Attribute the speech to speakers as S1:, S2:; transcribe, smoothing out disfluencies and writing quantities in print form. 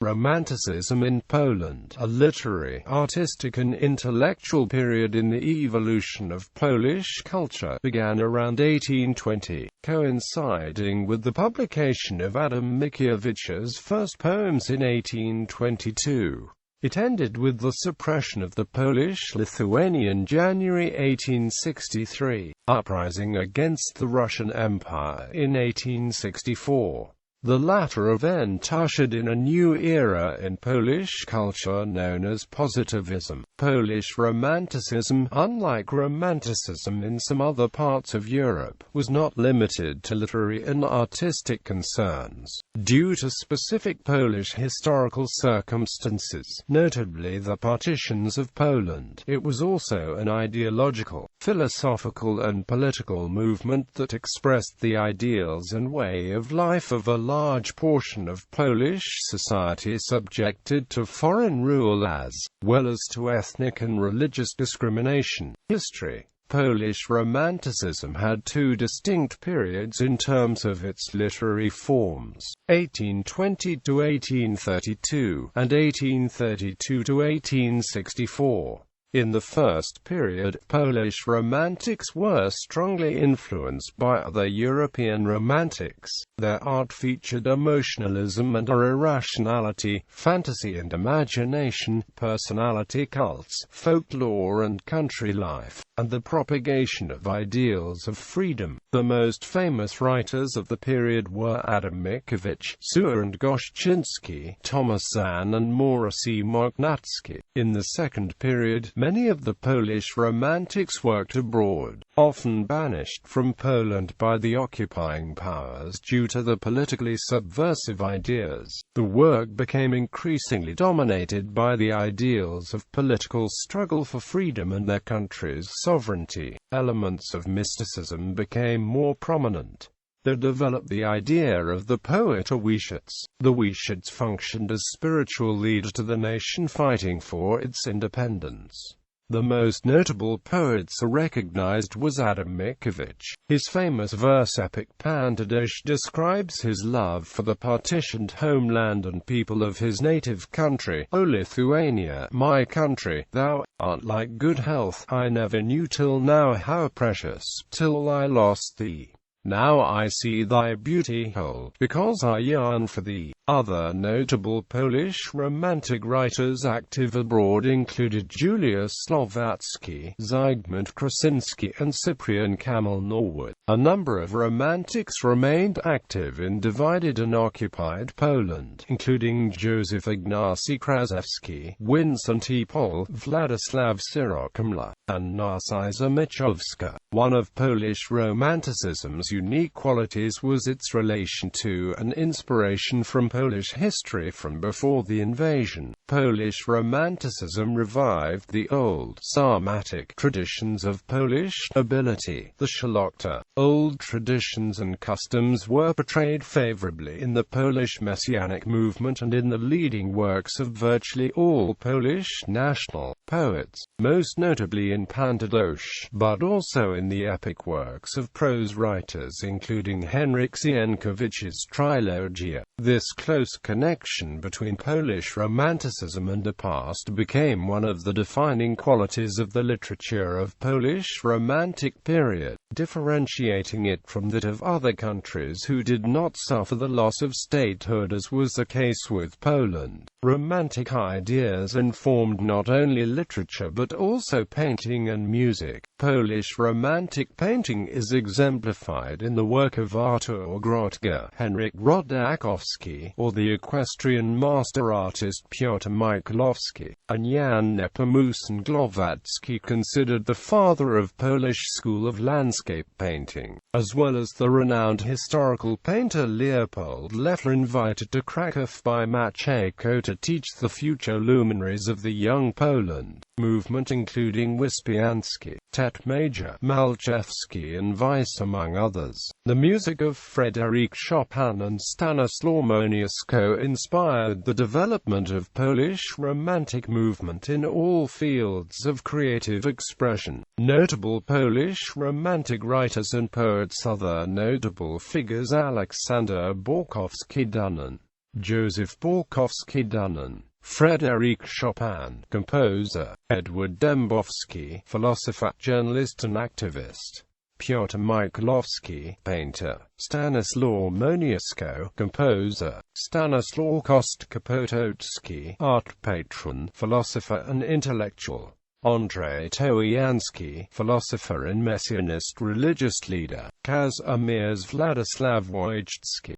S1: Romanticism in Poland, a literary, artistic and intellectual period in the evolution of Polish culture, began around 1820, coinciding with the publication of Adam Mickiewicz's first poems in 1822. It ended with the suppression of the Polish-Lithuanian January 1863, uprising against the Russian Empire in 1864. The latter event ushered in a new era in Polish culture known as Positivism. Polish Romanticism, unlike Romanticism in some other parts of Europe, was not limited to literary and artistic concerns. Due to specific Polish historical circumstances, notably the partitions of Poland, it was also an ideological, philosophical and political movement that expressed the ideals and way of life of a large portion of Polish society subjected to foreign rule as well as to ethnic and religious discrimination. History. Polish Romanticism had two distinct periods in terms of its literary forms, 1820 to 1832, and 1832 to 1864. In the first period, Polish Romantics were strongly influenced by other European Romantics. Their art featured emotionalism and irrationality, fantasy and imagination, personality cults, folklore and country life, and the propagation of ideals of freedom. The most famous writers of the period were Adam Mickiewicz, and Gościński, Thomas Zahn and Maurycy Mochnacki. In the second period, many of the Polish Romantics worked abroad, often banished from Poland by the occupying powers due to the politically subversive ideas. The work became increasingly dominated by the ideals of political struggle for freedom and their country's sovereignty. Elements of mysticism became more prominent. There developed the idea of the poet or usherds. The usherds functioned as spiritual leaders to the nation fighting for its independence. The most notable poet so recognized was Adam Mickiewicz. His famous verse epic Pantadusz describes his love for the partitioned homeland and people of his native country. O Lithuania, my country, thou art like good health. I never knew till now how precious, till I lost thee. Now I see thy beauty whole, because I yearn for thee. Other notable Polish Romantic writers active abroad included Juliusz Słowacki, Zygmunt Krasinski and Cyprian Kamil Norwood. A number of Romantics remained active in divided and occupied Poland, including Józef Ignacy Kraszewski, Wincenty Pol, Władysław Syrokmla, and Narcyza Michowska. One of Polish Romanticism's unique qualities was its relation to and inspiration from Polish history from before the invasion. Polish Romanticism revived the old, Sarmatic traditions of Polish nobility, the szlachta. Old traditions and customs were portrayed favorably in the Polish Messianic movement and in the leading works of virtually all Polish national poets, most notably in Pantadusz, but also in the epic works of prose writers including Henryk Sienkiewicz's Trilogia. This close connection between Polish Romanticism and the past became one of the defining qualities of the literature of Polish Romantic period, differentiating it from that of other countries who did not suffer the loss of statehood as was the case with Poland. Romantic ideas informed not only literature but also painting and music. Polish Romantic painting is exemplified in the work of Artur Grotga, Henryk Rodakowski, or the equestrian master artist Piotr Michalowski, and Jan Nepomucen Glowacki, considered the father of Polish school of landscape painting, as well as the renowned historical painter Leopold Leffler, invited to Krakow by Maciejko to teach the future luminaries of the Young Poland movement, including Wyspiański, Tet Major, Malczewski and Weiss among others. The music of Frédéric Chopin and Stanislaw Moniuszko inspired the development of Polish Romantic movement in all fields of creative expression. Notable Polish Romantic writers and poets. Other notable figures: Aleksander Borkowski-Dunin, Joseph Borkowski-Dunin, Frédéric Chopin, composer, Edward Dembowski, philosopher, journalist and activist, Piotr Michalowski, painter, Stanislaw Moniuszko, composer, Stanislaw Kostka-Potocki, art patron, philosopher and intellectual, Andrzej Towiański, philosopher and messianist religious leader, Kazimierz Władysław Wojcicki.